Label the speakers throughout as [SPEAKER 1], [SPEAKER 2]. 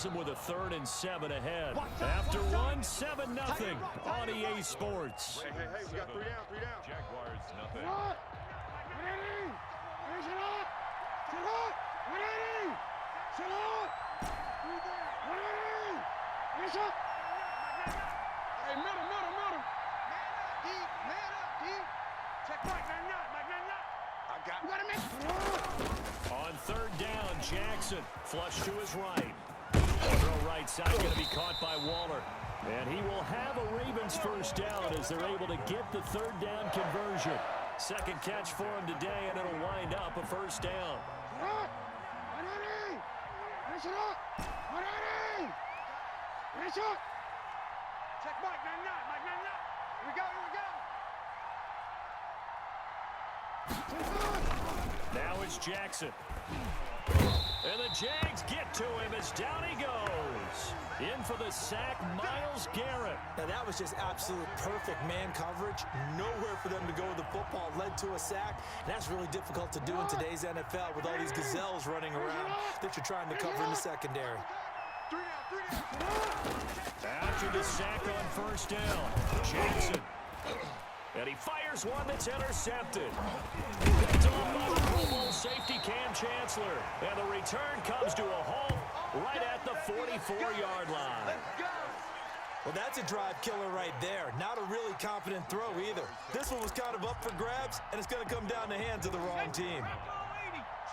[SPEAKER 1] With a 3rd and 7 ahead. After 7-0 on EA Sports.
[SPEAKER 2] Hey, we got 3 down, 3 down.
[SPEAKER 3] Jaguars, nothing.
[SPEAKER 2] Hey, middle. Man up, D. Check Mike, I got him.
[SPEAKER 1] On 3rd down, Jackson flush to his right. Throw right side going to be caught by Waller. And he will have a Ravens 1st down as they're able to get the 3rd down conversion. 2nd catch for him today, and it'll wind up a 1st down.
[SPEAKER 2] Check Mike, 9-9. Here we go.
[SPEAKER 1] Now it's Jackson. And the Jags get to him as down he goes. In for the sack, Myles Garrett.
[SPEAKER 4] Now that was just absolute perfect man coverage. Nowhere for them to go with the football. Led to a sack. And that's really difficult to do in today's NFL with all these gazelles running around that you're trying to cover in the secondary.
[SPEAKER 2] 3 down.
[SPEAKER 1] After the sack on 1st down, Jackson. And he fires one that's intercepted. Picked off by the Pro Bowl safety Cam Chancellor. And the return comes to a halt right at the 44-yard line.
[SPEAKER 4] Well, that's a drive killer right there. Not a really confident throw either. This one was kind of up for grabs, and it's going to come down the hands of the wrong team.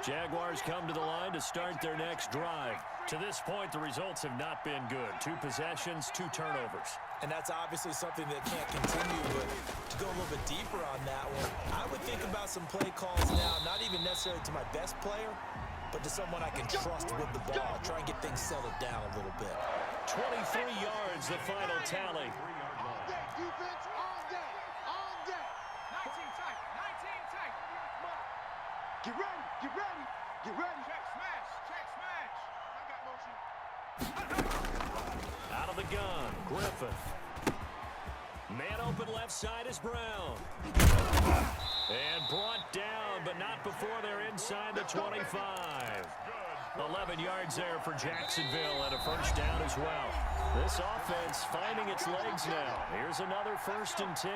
[SPEAKER 1] Jaguars come to the line to start their next drive. To this point, the results have not been good. 2 possessions, 2 turnovers.
[SPEAKER 4] And that's obviously something that can't continue, but to go a little bit deeper on that one, I would think about some play calls now, not even necessarily to my best player, but to someone I can trust with the ball, try and get things settled down a little bit.
[SPEAKER 1] 23 yards, the final tally.
[SPEAKER 2] All day, defense, all day. 19 tight. Get ready. Check smash. I got motion.
[SPEAKER 1] Out of the gun, Griffith. Man open left side is Brown. And brought down, but not before they're inside the 25. 11 yards there for Jacksonville and a 1st down as well. This offense finding its legs now. Here's another 1st and 10.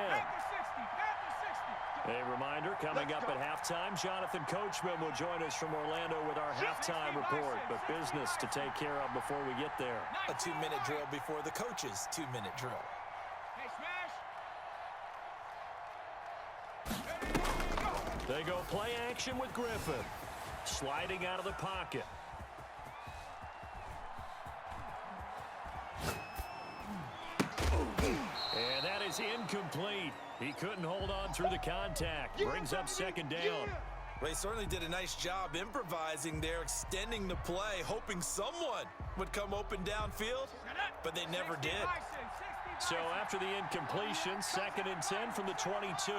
[SPEAKER 1] A reminder, coming up at halftime, Jonathan Coachman will join us from Orlando with our halftime report, but business to take care of before we get there.
[SPEAKER 4] A 2-minute drill before the coach's 2-minute drill.
[SPEAKER 2] Hey, smash.
[SPEAKER 1] They go play action with Griffith. Sliding out of the pocket. And that is incomplete. He couldn't hold on through the contact. Brings up 2nd down.
[SPEAKER 4] They certainly did a nice job improvising there, extending the play, hoping someone would come open downfield, but they never did.
[SPEAKER 1] So after the incompletion, 2nd and 10 from the 22.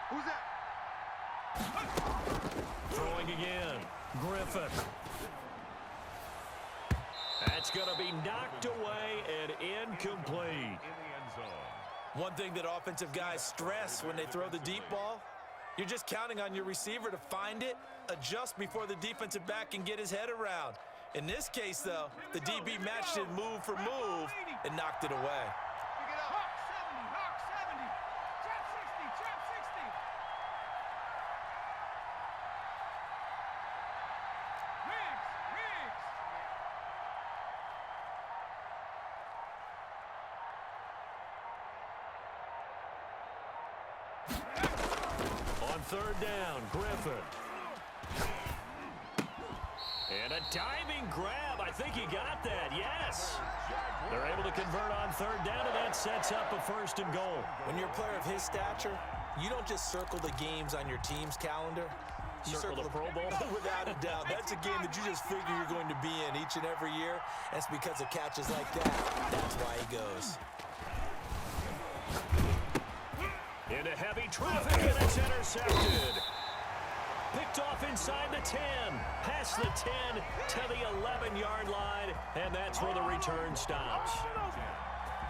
[SPEAKER 2] Who's that?
[SPEAKER 1] Throwing again. Griffith. That's going to be knocked away and incomplete.
[SPEAKER 4] One thing that offensive guys stress when they throw the deep ball, you're just counting on your receiver to find it, adjust before the defensive back can get his head around. In this case, though, the DB matched it move for move and knocked it away.
[SPEAKER 1] On 3rd down, Griffin. And a diving grab. I think he got that. Yes. They're able to convert on 3rd down, and that sets up a 1st and goal.
[SPEAKER 4] When you're a player of his stature, you don't just circle the games on your team's calendar. You
[SPEAKER 1] Circle the Pro Bowl?
[SPEAKER 4] Without a doubt. That's a game that you just figure you're going to be in each and every year. And it's because of catches like that. That's why he goes.
[SPEAKER 1] Into heavy traffic, and it's intercepted. Picked off inside the 10, past the 10 to the 11-yard line, and that's where the return stops.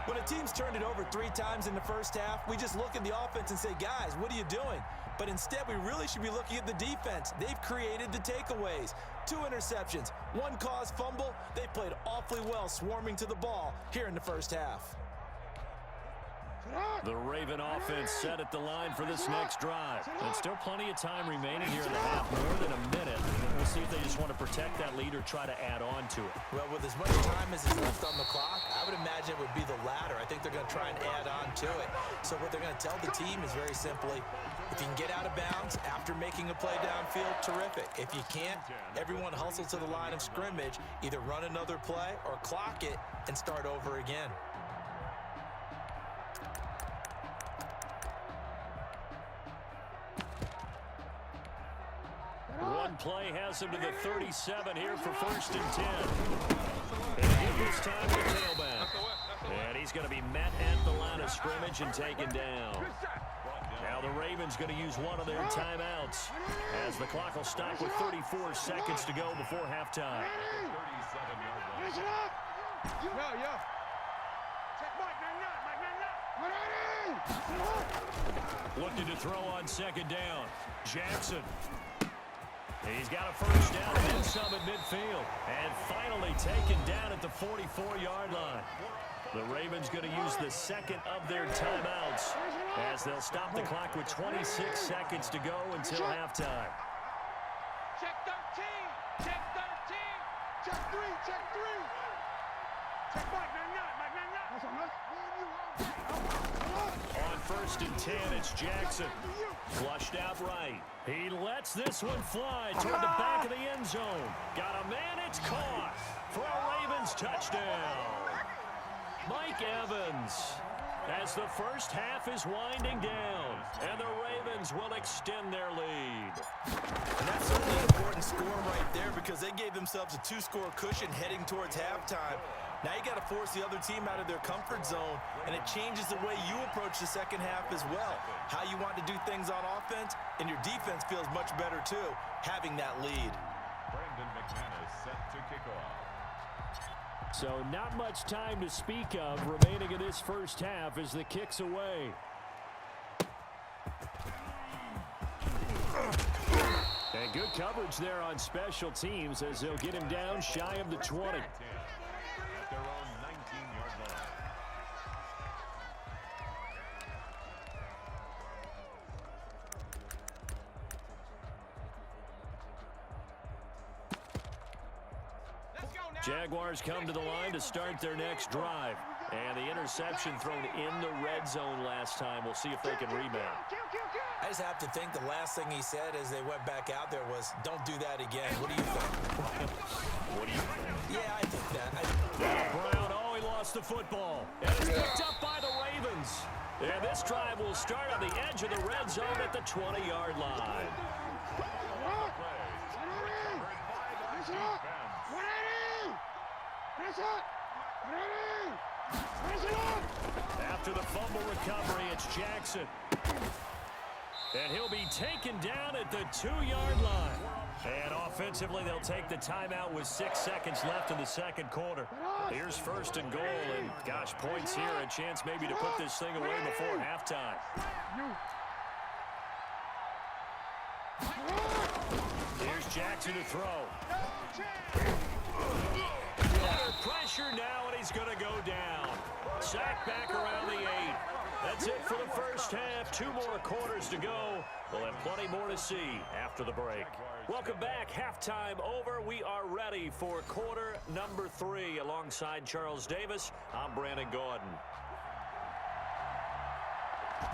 [SPEAKER 4] When a team's turned it over 3 times in the first half, we just look at the offense and say, guys, what are you doing? But instead, we really should be looking at the defense. They've created the takeaways. 2 interceptions, 1 caused fumble. They played awfully well swarming to the ball here in the first half.
[SPEAKER 1] The Raven offense set at the line for this next drive. And still plenty of time remaining here in the half, more than a minute. We'll see if they just want to protect that lead or try to add on to it.
[SPEAKER 4] Well, with as much time as is left on the clock, I would imagine it would be the latter. I think they're going to try and add on to it. So what they're going to tell the team is very simply, if you can get out of bounds after making a play downfield, terrific. If you can't, everyone hustles to the line of scrimmage, either run another play or clock it and start over again.
[SPEAKER 1] One play has him to the 37 here for 1st and 10. And this time the tailback. And he's going to be met at the line of scrimmage and taken down. Now the Ravens going to use one of their timeouts as the clock will stop with 34 seconds to go before halftime. Looking to throw on 2nd down. Jackson. He's got a 1st down and then some at midfield. And finally taken down at the 44-yard line. The Ravens going to use the 2nd of their timeouts as they'll stop the clock with 26 seconds to go until halftime.
[SPEAKER 2] Check 13. Check 13. Check 3. Check 3. Check Mike 99.
[SPEAKER 1] On 1st and 10, it's Jackson. Flushed out right. He lets this one fly toward the back of the end zone. Got a man, it's caught for a Ravens touchdown. Mike Evans, as the first half is winding down, and the Ravens will extend their lead.
[SPEAKER 4] And that's certainly an important score right there because they gave themselves a 2-score cushion heading towards halftime. Now you got to force the other team out of their comfort zone, and it changes the way you approach the second half as well. How you want to do things on offense, and your defense feels much better too, having that lead.
[SPEAKER 3] Brandon McManus set to kick off.
[SPEAKER 1] So not much time to speak of remaining in this first half as the kick's away. And good coverage there on special teams as they'll get him down shy of the 20.
[SPEAKER 3] At their own 19-yard line.
[SPEAKER 1] Jaguars come to the line to start their next drive. And the interception thrown in the red zone last time. We'll see if they can rebound.
[SPEAKER 4] I just have to think the last thing he said as they went back out there was, don't do that again. What do you think?
[SPEAKER 1] What do you think?
[SPEAKER 4] Yeah, I think that.
[SPEAKER 1] Brown, oh, he lost the football. And it's picked up by the Ravens. And this drive will start on the edge of the red zone at the 20-yard line. After the fumble recovery, it's Jackson. And he'll be taken down at the 2-yard line. And offensively, they'll take the timeout with 6 seconds left in the second quarter. Here's 1st and goal, and gosh, points here, a chance maybe to put this thing away before halftime. Here's Jackson to throw. Under pressure now, and he's going to go down. Sacked back around the 8. That's it for the first half. 2 more quarters to go. We'll have plenty more to see after the break. Welcome back. Halftime over. We are ready for quarter number 3. Alongside Charles Davis, I'm Brandon Gordon.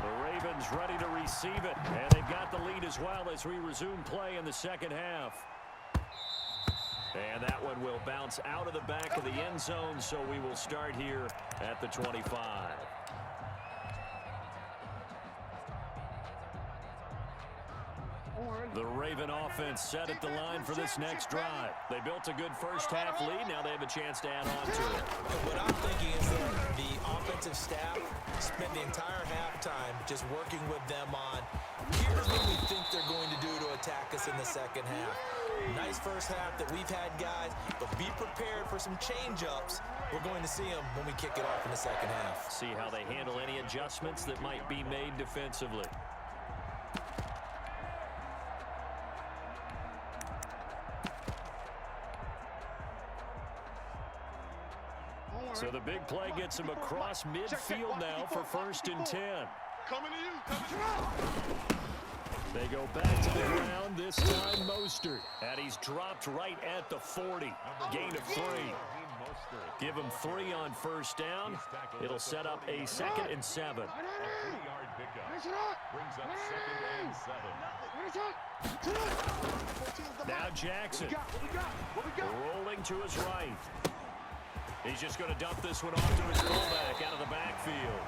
[SPEAKER 1] The Ravens ready to receive it, and they've got the lead as well as we resume play in the second half. And that one will bounce out of the back of the end zone, so we will start here at the 25. The Raven offense set at the line for this next drive. They built a good first half lead. Now they have a chance to add on to it.
[SPEAKER 4] What I'm thinking is that the offensive staff spent the entire halftime just working with them on, here's what we think they're going to do to attack us in the second half. Nice first half that we've had, guys, but be prepared for some change-ups. We're going to see them when we kick it off in the second half.
[SPEAKER 1] See how they handle any adjustments that might be made defensively. So the big play gets him across midfield now for 1st and 10.
[SPEAKER 2] Coming to you. Coming to you.
[SPEAKER 1] They go back to the ground, this time Mostert. And he's dropped right at the 40. Gain of 3. Give him 3 on 1st down. It'll set up a 2nd and 7.
[SPEAKER 3] A 3-yard pickup. Brings up 2nd and 7.
[SPEAKER 1] Now Jackson. Rolling to his right. He's just going to dump this one off to his fullback out of the backfield.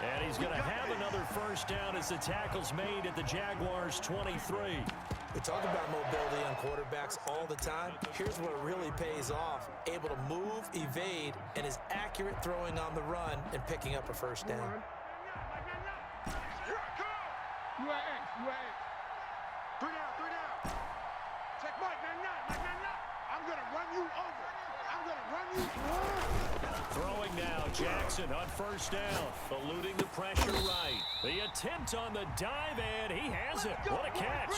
[SPEAKER 1] And he's going to have another 1st down as the tackle's made at the Jaguars' 23.
[SPEAKER 4] We talk about mobility on quarterbacks all the time. Here's where it really pays off. Able to move, evade, and is accurate throwing on the run and picking up a 1st down.
[SPEAKER 2] You at X. 3 down. Check Mike. I'm going to run you over.
[SPEAKER 1] Throwing now, Jackson on 1st down, eluding the pressure right. The attempt on the dive, and he has it. What a catch.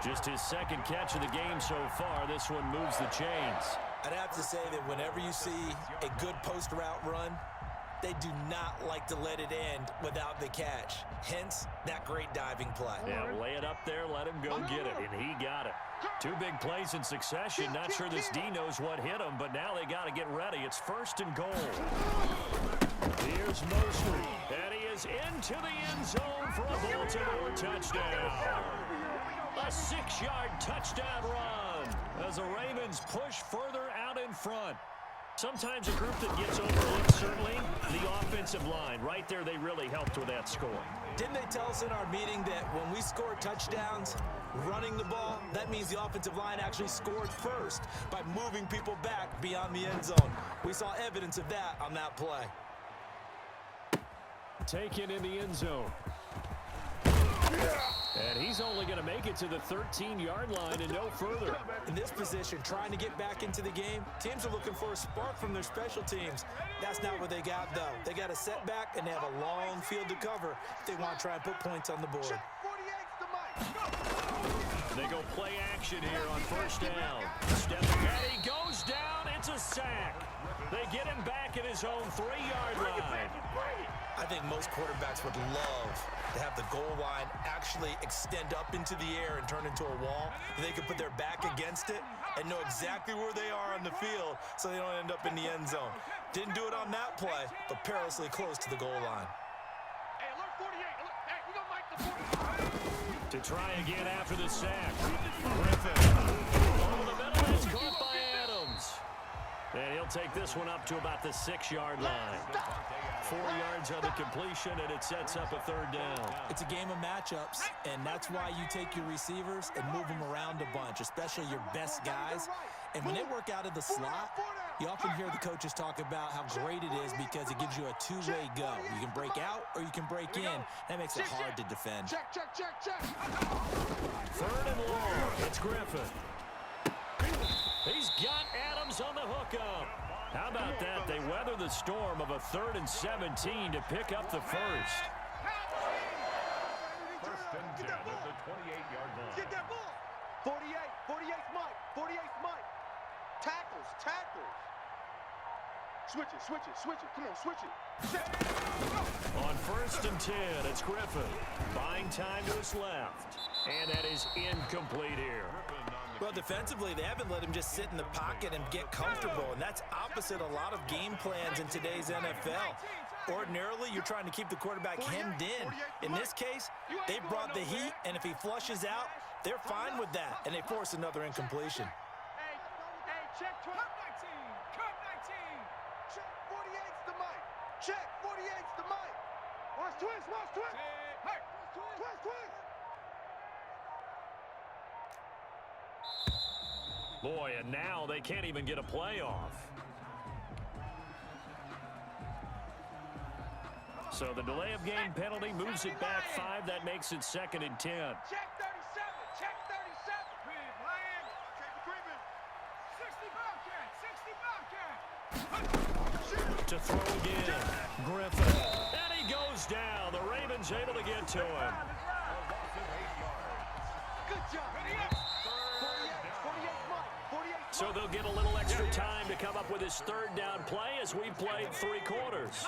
[SPEAKER 1] Just his 2nd catch of the game so far. This one moves the chains.
[SPEAKER 4] I'd have to say that whenever you see a good post route run, they do not like to let it end without the catch. Hence, that great diving play.
[SPEAKER 1] Yeah, lay it up there, let him go get it, and he got it. 2 big plays in succession. Not sure this D knows what hit him, but now they got to get ready. It's 1st and goal. Here's Mostert, and he is into the end zone for a Baltimore touchdown. A 6-yard touchdown run as the Ravens push further out in front. Sometimes a group that gets overlooked, certainly, the offensive line. Right there, they really helped with that score.
[SPEAKER 4] Didn't they tell us in our meeting that when we score touchdowns running the ball, that means the offensive line actually scored first by moving people back beyond the end zone? We saw evidence of that on that play.
[SPEAKER 1] Taken in the end zone. And he's only going to make it to the 13-yard line and no further.
[SPEAKER 4] In this position, trying to get back into the game, teams are looking for a spark from their special teams. That's not what they got, though. They got a setback, and they have a long field to cover if they want to try and put points on the board.
[SPEAKER 1] They go play action here on 1st down. Stepping back, he goes down. It's a sack. They get him back at his own 3-yard line.
[SPEAKER 4] I think most quarterbacks would love to have the goal line actually extend up into the air and turn into a wall. They could put their back against it and know exactly where they are on the field so they don't end up in the end zone. Didn't do it on that play, but perilously close to the goal line.
[SPEAKER 2] Hey, alert 48. Hey, we gonna make the 48.
[SPEAKER 1] To try again after the sack. Griffin. Over the middle, it's caught by Adams. And he'll take this one up to about the 6-yard line. 4 yards on the completion, and it sets up a 3rd down.
[SPEAKER 4] It's a game of matchups, and that's why you take your receivers and move them around a bunch, especially your best guys. And when they work out of the slot, you often hear the coaches talk about how great it is because it gives you a 2-way go. You can break out or you can break in. That makes it hard to defend.
[SPEAKER 2] Check.
[SPEAKER 1] 3rd and long. It's Griffin. He's got Adams on the hookup. How about that? They weather the storm of a 3rd and 17 to pick up the 1st.
[SPEAKER 3] 1st and 10 at the 28-yard line.
[SPEAKER 2] Get that ball. 48's Mike. Tackles. Switch it. Come on, switch it.
[SPEAKER 1] On 1st and 10, it's Griffin. Buying time to his left. And that is incomplete here.
[SPEAKER 4] Well, defensively, they haven't let him just sit in the pocket and get comfortable, and that's opposite a lot of game plans in today's NFL. Ordinarily, you're trying to keep the quarterback hemmed in. In this case, they brought the heat, and if he flushes out, they're fine with that, and they force another incompletion.
[SPEAKER 2] Hey, check 12. Cut 19. Check 48's the mic. Check 48's the mic. Watch twist. Hey, twist.
[SPEAKER 1] Boy, and now they can't even get a play off. So the delay of game penalty moves it back 5. That makes it 2nd and 10.
[SPEAKER 2] Check 37. Check 37. Check the Griffin. 60 Bobcat.
[SPEAKER 1] To throw again. Griffin. And he goes down. The Ravens able to get to him.
[SPEAKER 2] Good job.
[SPEAKER 1] So they'll get a little extra time to come up with his third down play as we played 3 quarters.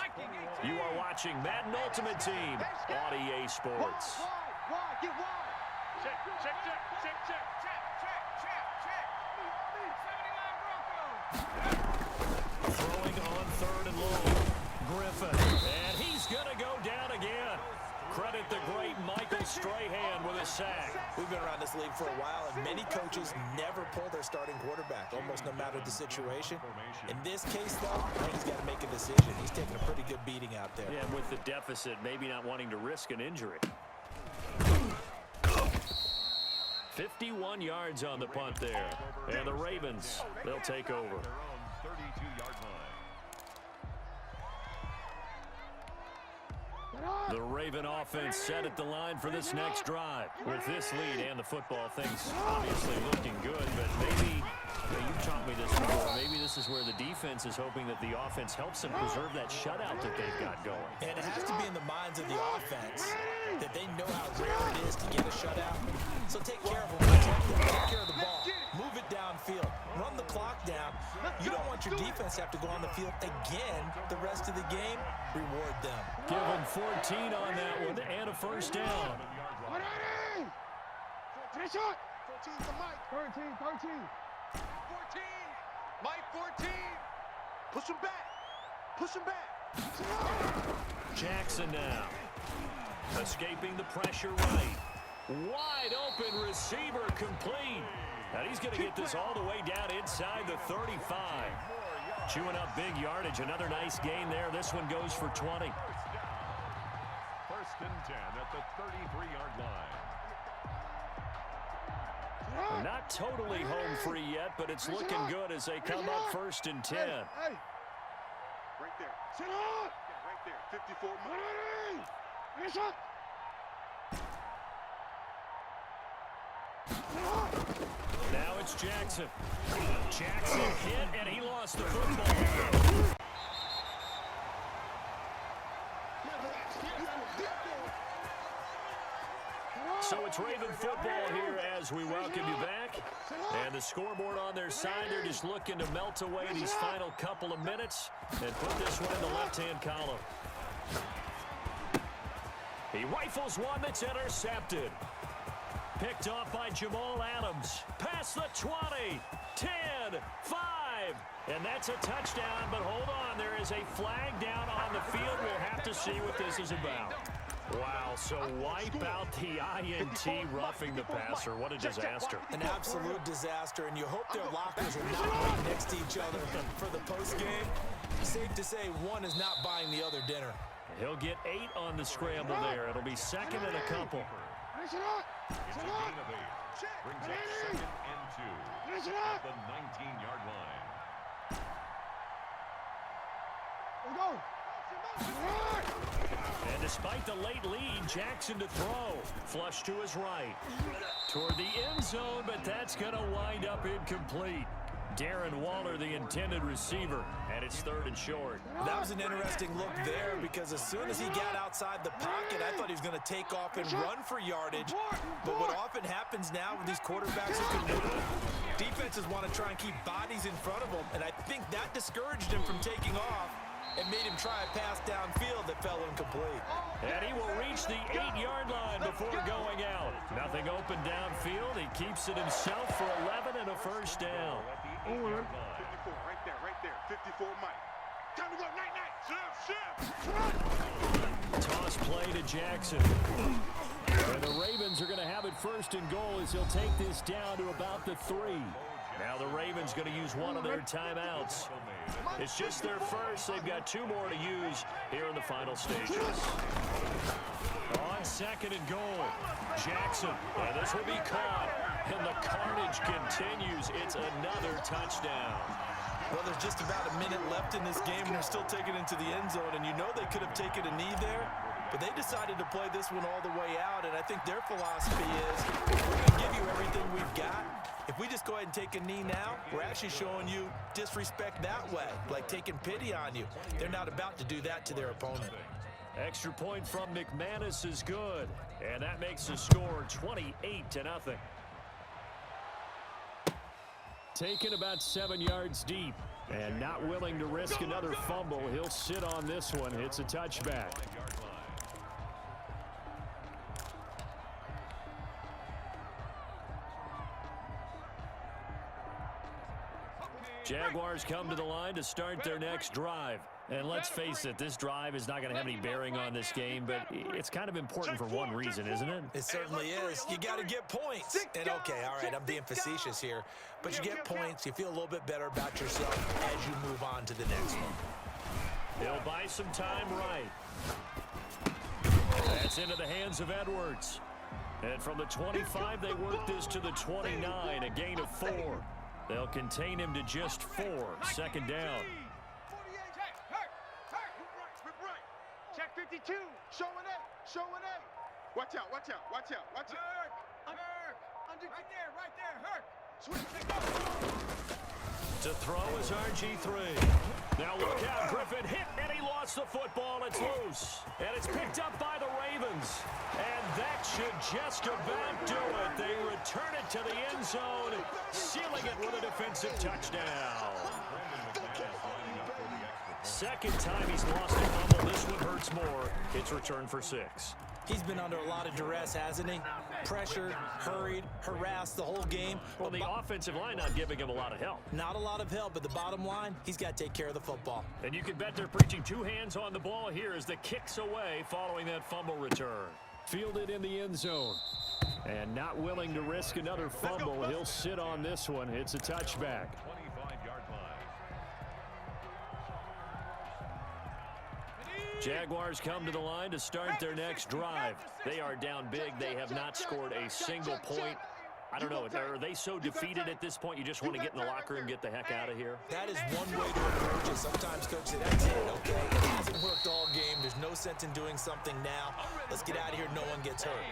[SPEAKER 1] You are watching Madden Ultimate Team on EA Sports.
[SPEAKER 2] Wide, get wide. Check, check, check, check, check, check, check, check, check. 79 Broncos.
[SPEAKER 1] Throwing on 3rd and long. Griffin, and he's going to go down again. Credit the great Michael Strahan with a sack.
[SPEAKER 4] We've been around this league for a while, and many coaches never pull their starting quarterback, almost no matter the situation. In this case, though, he's got to make a decision. He's taking a pretty good beating out there.
[SPEAKER 1] Yeah, and with the deficit, maybe not wanting to risk an injury. 51 yards on the punt there. And the Ravens, they'll take over.
[SPEAKER 3] Their own 32-yard line.
[SPEAKER 1] The Raven offense set at the line for this next drive. With this lead and the football, things obviously looking good, but maybe, you've taught me this before, maybe this is where the defense is hoping that the offense helps them preserve that shutout that they've got going.
[SPEAKER 4] And it has to be in the minds of the offense that they know how rare it is to get a shutout. So take care of them, protect them, take care of the ball, move it downfield, run the clock down. You don't want your defense to have to go on the field again the rest of the game. Reward them.
[SPEAKER 1] Give them 14 on that one and a first down.
[SPEAKER 2] 14 shot. 14 to Mike. 13. 14. Mike 14. Push him back. Push him back.
[SPEAKER 1] Jackson now. Escaping the pressure right. Wide open receiver complete. And he's going to get this all the way down inside the 35. Chewing up big yardage. Another nice gain there. This one goes for 20.
[SPEAKER 3] First and 10 at the 33-yard line.
[SPEAKER 1] Not totally home free yet, but it's looking good as they come up first and 10.
[SPEAKER 2] Hey. Right there. Sit on. Right there. 54. Finish up.
[SPEAKER 1] Now it's Jackson. Jackson hit, and he lost the football. So it's Raven football here as we welcome you back. And the scoreboard on their side, they're just looking to melt away these final couple of minutes and put this one in the left-hand column. He rifles one that's intercepted. Picked off by Jamal Adams. Past the 20, 10, 5. And that's a touchdown, but hold on. There is a flag down on the field. We'll have to see what this is about. Wow, so wipe out the INT roughing the passer. What a disaster.
[SPEAKER 4] An absolute disaster, and you hope their lockers are not right next to each other for the postgame. Safe to say one is not buying the other dinner.
[SPEAKER 1] He'll get 8 on the scramble there. It'll be second and a couple.
[SPEAKER 3] It's a gain of 8. Brings up second and 2 at the 19-yard line.
[SPEAKER 1] And despite the late lead, Jackson to throw. Flush to his right. Toward the end zone, but that's going to wind up incomplete. Darren Waller, the intended receiver, and it's third and short.
[SPEAKER 4] That was an interesting look there because as soon as he got outside the pocket, I thought he was going to take off and run for yardage. But what often happens now with these quarterbacks who can move, defenses want to try and keep bodies in front of them, and I think that discouraged him from taking off and made him try a pass downfield that fell incomplete.
[SPEAKER 1] And he will reach the 8-yard line before going out. Nothing open downfield. He keeps it himself for 11 and a first down.
[SPEAKER 2] 54, right there. 54, Mike. Time to go, night.
[SPEAKER 1] Toss play to Jackson. And the Ravens are going to have it first and goal as he'll take this down to about the 3. Now the Ravens going to use one of their timeouts. It's just their first. They've got 2 more to use here in the final stages. On second and goal, Jackson. And this will be caught. And the carnage continues. It's another touchdown.
[SPEAKER 4] Well, there's just about a minute left in this game, and they're still taking it into the end zone. And you know they could have taken a knee there, but they decided to play this one all the way out. And I think their philosophy is, we're going to give you everything we've got. If we just go ahead and take a knee now, we're actually showing you disrespect that way, like taking pity on you. They're not about to do that to their opponent.
[SPEAKER 1] Extra point from McManus is good. And that makes the score 28-0. taken about 7 yards deep. And not willing to risk another fumble. He'll sit on this one. It's a touchback. Jaguars come to the line to start their next drive. And let's face it, this drive is not going to have any bearing on this game, but it's kind of important for one reason, isn't it?
[SPEAKER 4] It certainly is. You got to get points. And okay, all right, I'm being facetious here, but you get points, you feel a little bit better about yourself as you move on to the next one.
[SPEAKER 1] He'll buy some time right. That's into the hands of Edwards. And from the 25, they work this to the 29, a gain of 4. They'll contain him to just 4. Second down.
[SPEAKER 2] Check 52. Showing A. Showing A. Watch out. Watch out. Watch out. Watch out. Right there. Hurt. Switch.
[SPEAKER 1] To throw is RG3. Now look out. Griffin hit, and he lost the football. It's loose. And it's picked up by the Ravens. And that should just about do it. They return it to the end zone, sealing it with a defensive touchdown. Second time he's lost a fumble. This one hurts more. It's returned for 6.
[SPEAKER 4] He's been under a lot of duress, hasn't he? Pressured, hurried, harassed the whole game.
[SPEAKER 1] Well, the offensive line not giving him a lot of help.
[SPEAKER 4] Not a lot of help, but the bottom line, he's got to take care of the football.
[SPEAKER 1] And you can bet they're preaching 2 hands on the ball here as the kick's away following that fumble return. Fielded in the end zone. And not willing to risk another fumble. He'll sit on this one. It's a touchback.
[SPEAKER 3] 25-yard line.
[SPEAKER 1] Jaguars come to the line to start their next drive. They are down big. They have not scored a single point. I don't know. Are they so defeated at this point you just want to get in the locker room and get the heck out of here?
[SPEAKER 4] That is one way to approach it. Sometimes, Coach, say, that's it, okay? It hasn't worked all game. There's no sense in doing something now. Let's get out of here. No one gets hurt.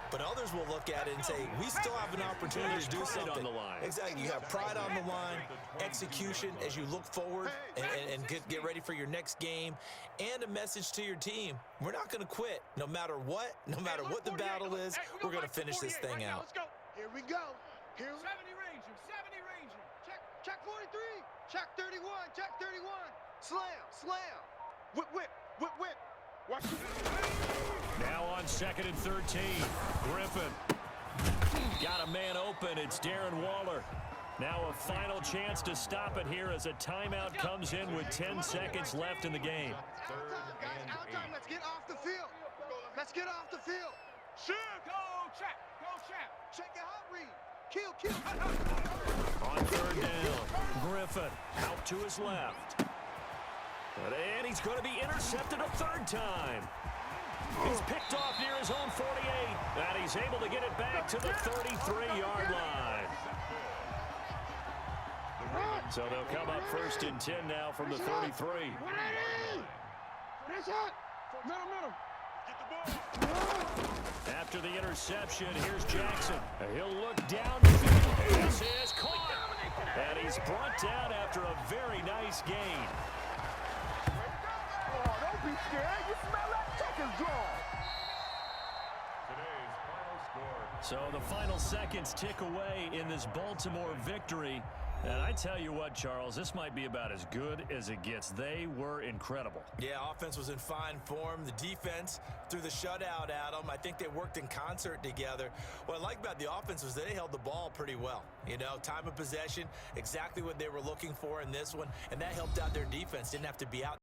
[SPEAKER 4] But others will look at it and say, we still have an opportunity to do something.
[SPEAKER 1] On the line.
[SPEAKER 4] Exactly. You have pride on the line, execution as you look forward and get ready for your next game, and a message to your team. We're not going to quit. No matter what the battle is, we're going to finish this thing out.
[SPEAKER 2] Here we go. 70 Ranger. Check 43. Check 31. Check 31. Slam. Whip. Watch it.
[SPEAKER 1] Now on 2nd and 13. Griffin. Got a man open. It's Darren Waller. Now a final chance to stop it here as a timeout comes in with 10 seconds left in the game.
[SPEAKER 2] Out time. Let's get off the field. Shoot. Go check. Check your hot read. Kill.
[SPEAKER 1] On 3rd down. Griffin out to his left. And he's going to be intercepted a 3rd time. He's picked off near his own 48. And he's able to get it back to the 33-yard line. So they'll come up 1st and 10 now from the 33.
[SPEAKER 2] Middle.
[SPEAKER 1] After the interception, here's Jackson. He'll look downfield. This is caught. And he's brought down after a very nice gain.
[SPEAKER 2] Oh, don't be scared. You smell that chicken draw.
[SPEAKER 3] Today's final score.
[SPEAKER 1] So the final seconds tick away in this Baltimore victory. And I tell you what, Charles, this might be about as good as it gets. They were incredible.
[SPEAKER 4] Yeah, offense was in fine form. The defense threw the shutout at them. I think they worked in concert together. What I like about the offense was they held the ball pretty well. You know, time of possession, exactly what they were looking for in this one, and that helped out their defense. Didn't have to be out